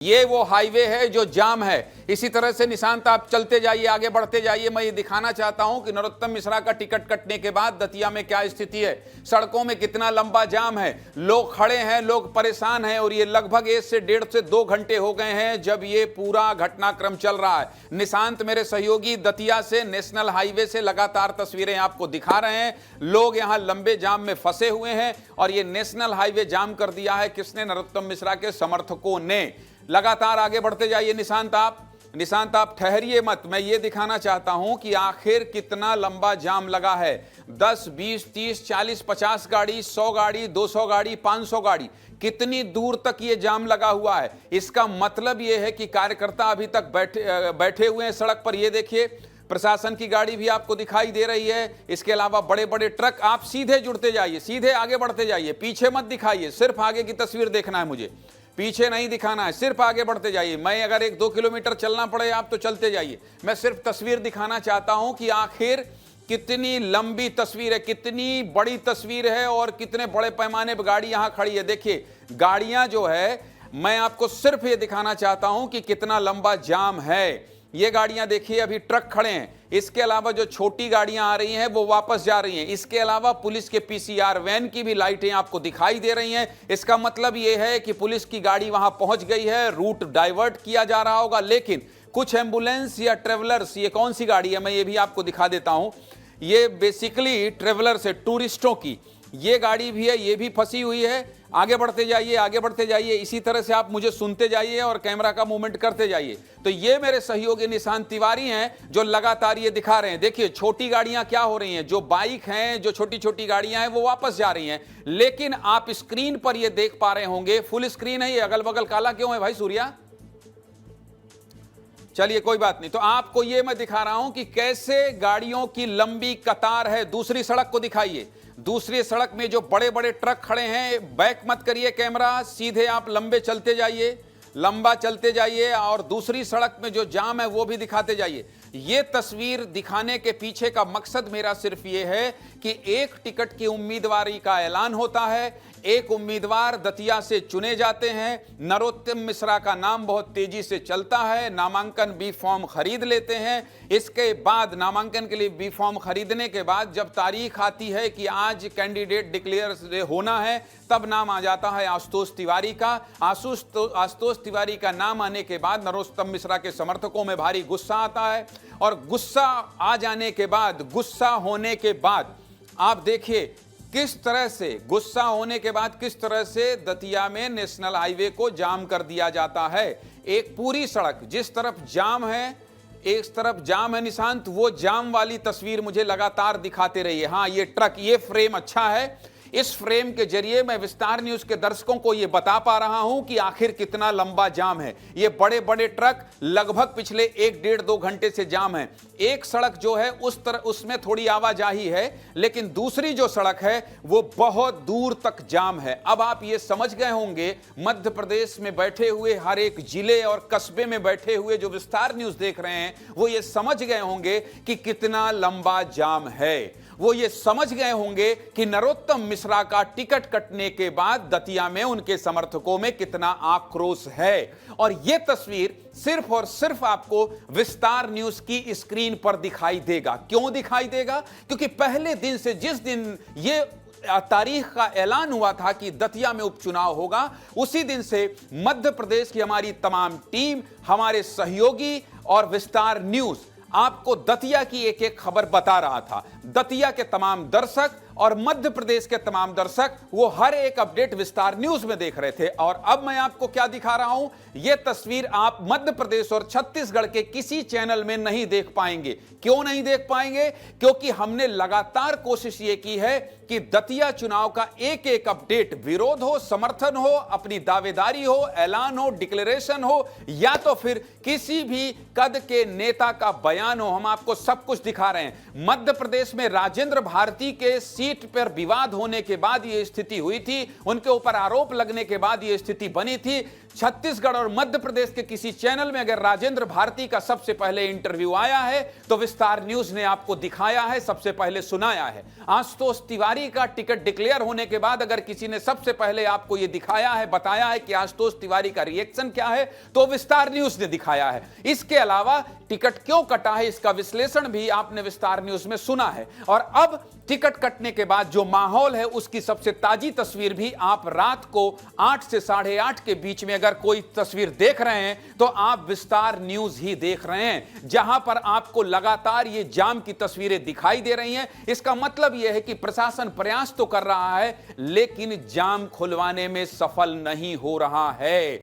ये वो हाईवे है जो जाम है। इसी तरह से निशांत आप चलते जाइए, आगे बढ़ते जाइए। मैं ये दिखाना चाहता हूं कि नरोत्तम मिश्रा का टिकट कटने के बाद दतिया में क्या स्थिति है, सड़कों में कितना लंबा जाम है, लोग खड़े हैं, लोग परेशान हैं। और ये लगभग 1 से 1.5 से 2 घंटे हो गए हैं जब ये पूरा घटनाक्रम चल रहा है। निशांत मेरे सहयोगी दतिया से नेशनल हाईवे से लगातार तस्वीरें आपको दिखा रहे हैं। लोग यहां लंबे जाम में फंसे हुए हैं और ये नेशनल हाईवे जाम कर दिया है किसने? नरोत्तम मिश्रा के समर्थकों ने। लगातार आगे बढ़ते जाइए। निशांत आप ठहरिए मत। मैं ये दिखाना चाहता हूं कि आखिर कितना लंबा जाम लगा है। 10, 20, 30, 40, 50 गाड़ी, 100 गाड़ी, 200 गाड़ी, 500 गाड़ी, कितनी दूर तक ये जाम लगा हुआ है। इसका मतलब ये है कि कार्यकर्ता अभी तक बैठे हुए हैं सड़क पर। ये देखिए, प्रशासन की गाड़ी भी आपको दिखाई दे रही है। इसके अलावा बड़े बड़े ट्रक। आप सीधे जुड़ते जाइए, सीधे आगे बढ़ते जाइए, पीछे मत दिखाइए। सिर्फ आगे की तस्वीर देखना है मुझे, पीछे नहीं दिखाना है, सिर्फ आगे बढ़ते जाइए। मैं अगर 1-2 किलोमीटर चलना पड़े आप तो चलते जाइए। मैं सिर्फ तस्वीर दिखाना चाहता हूं कि आखिर कितनी लंबी तस्वीर है, कितनी बड़ी तस्वीर है और कितने बड़े पैमाने पर गाड़ी यहां खड़ी है। देखिए गाड़ियां जो है, मैं आपको सिर्फ ये दिखाना चाहता हूं कि कितना लंबा जाम है। ये गाड़ियां देखिए, अभी ट्रक खड़े हैं। इसके अलावा जो छोटी गाड़ियां आ रही हैं वो वापस जा रही हैं। इसके अलावा पुलिस के पीसीआर वैन की भी लाइटें आपको दिखाई दे रही हैं। इसका मतलब ये है कि पुलिस की गाड़ी वहां पहुंच गई है, रूट डाइवर्ट किया जा रहा होगा। लेकिन कुछ एम्बुलेंस या ट्रेवलर्स, ये कौन सी गाड़ी है मैं ये भी आपको दिखा देता हूं। ये बेसिकली ट्रेवलर्स है, टूरिस्टों की ये गाड़ी भी है, ये भी फंसी हुई है। आगे बढ़ते जाइए, आगे बढ़ते जाइए। इसी तरह से आप मुझे सुनते जाइए और कैमरा का मूवमेंट करते जाइए। तो ये मेरे सहयोगी निशांत तिवारी हैं जो लगातार ये दिखा रहे हैं। देखिए छोटी गाड़ियां क्या हो रही हैं, जो बाइक हैं, जो छोटी छोटी गाड़ियां हैं वो वापस जा रही हैं। लेकिन आप स्क्रीन पर ये देख पा रहे होंगे, फुल स्क्रीन है ये, अगल बगल काला क्यों है भाई सूर्या? चलिए कोई बात नहीं। तो आपको ये मैं दिखा रहा हूं कि कैसे गाड़ियों की लंबी कतार है। दूसरी सड़क को दिखाइए। दूसरी सड़क में जो बड़े बड़े ट्रक खड़े हैं, बैक मत करिए कैमरा, सीधे आप लंबे चलते जाइए, लंबा चलते जाइए और दूसरी सड़क में जो जाम है वो भी दिखाते जाइए। ये तस्वीर दिखाने के पीछे का मकसद मेरा सिर्फ ये है कि एक टिकट की उम्मीदवारी का ऐलान होता है, एक उम्मीदवार दतिया से चुने जाते हैं। नरोत्तम मिश्रा का नाम बहुत तेजी से चलता है, नामांकन बी फॉर्म खरीद लेते हैं। इसके बाद नामांकन के लिए बी फॉर्म खरीदने के बाद जब तारीख आती है कि आज कैंडिडेट डिक्लेयर होना है, तब नाम आ जाता है आशुतोष तिवारी का। आशुतोष तिवारी का नाम आने के बाद नरोत्तम मिश्रा के समर्थकों में भारी गुस्सा आता है और गुस्सा आ जाने के बाद, गुस्सा होने के बाद आप देखिए किस तरह से, गुस्सा होने के बाद किस तरह से दतिया में नेशनल हाईवे को जाम कर दिया जाता है। एक पूरी सड़क, जिस तरफ जाम है, एक तरफ जाम है निशांत, वो जाम वाली तस्वीर मुझे लगातार दिखाते रहिए। हाँ ये ट्रक, ये फ्रेम अच्छा है। इस फ्रेम के जरिए मैं विस्तार न्यूज के दर्शकों को यह बता पा रहा हूं कि आखिर कितना लंबा जाम है। ये बड़े बड़े ट्रक लगभग पिछले 1-1.5-2 घंटे से जाम है। एक सड़क जो है उसमें थोड़ी आवाजाही है, लेकिन दूसरी जो सड़क है वो बहुत दूर तक जाम है। अब आप ये समझ गए होंगे, मध्य प्रदेश में बैठे हुए, हर एक जिले और कस्बे में बैठे हुए जो विस्तार न्यूज देख रहे हैं वो ये समझ गए होंगे कि कितना लंबा जाम है। वो ये समझ गए होंगे कि नरोत्तम मिश्रा का टिकट कटने के बाद दतिया में उनके समर्थकों में कितना आक्रोश है। और यह तस्वीर सिर्फ और सिर्फ आपको विस्तार न्यूज की स्क्रीन पर दिखाई देगा। क्यों दिखाई देगा? क्योंकि पहले दिन से, जिस दिन ये तारीख का ऐलान हुआ था कि दतिया में उपचुनाव होगा, उसी दिन से मध्य प्रदेश की हमारी तमाम टीम, हमारे सहयोगी और विस्तार न्यूज आपको दतिया की एक एक खबर बता रहा था। दतिया के तमाम दर्शक और मध्य प्रदेश के तमाम दर्शक वो हर एक अपडेट विस्तार न्यूज में देख रहे थे। और अब मैं आपको क्या दिखा रहा हूं, यह तस्वीर आप मध्य प्रदेश और छत्तीसगढ़ के किसी चैनल में नहीं देख पाएंगे। क्यों नहीं देख पाएंगे? क्योंकि हमने लगातार कोशिश ये की है कि दतिया चुनाव का एक एक अपडेट, विरोध हो, समर्थन हो, अपनी दावेदारी हो, ऐलान हो, डिक्लेरेशन हो, या तो फिर किसी भी कद के नेता का बयान हो, हम आपको सब कुछ दिखा रहे हैं। मध्य प्रदेश में राजेंद्र भारती के सीट पर विवाद होने के बाद यह स्थिति हुई थी, उनके ऊपर आरोप लगने के बाद यह स्थिति बनी थी। छत्तीसगढ़ और मध्य प्रदेश के किसी चैनल में अगर राजेंद्र भारती का सबसे पहले इंटरव्यू आया है तो विस्तार न्यूज ने आपको दिखाया है, सबसे पहले सुनाया है। आशुतोष तिवारी का टिकट डिक्लेयर होने के बाद अगर किसी ने सबसे पहले आपको यह दिखाया है, बताया है कि आशुतोष तिवारी का रिएक्शन क्या है, तो विस्तार न्यूज ने दिखाया है। इसके अलावा टिकट क्यों कटा है इसका विश्लेषण भी आपने विस्तार न्यूज में सुना है। और अब टिकट कटने के बाद जो माहौल है उसकी सबसे ताजी तस्वीर भी आप रात को 8 से 8:30 के बीच में अगर कोई तस्वीर देख रहे हैं तो आप विस्तार न्यूज ही देख रहे हैं, जहां पर आपको लगातार ये जाम की तस्वीरें दिखाई दे रही हैं। इसका मतलब यह है कि प्रशासन प्रयास तो कर रहा है लेकिन जाम खुलवाने में सफल नहीं हो रहा है।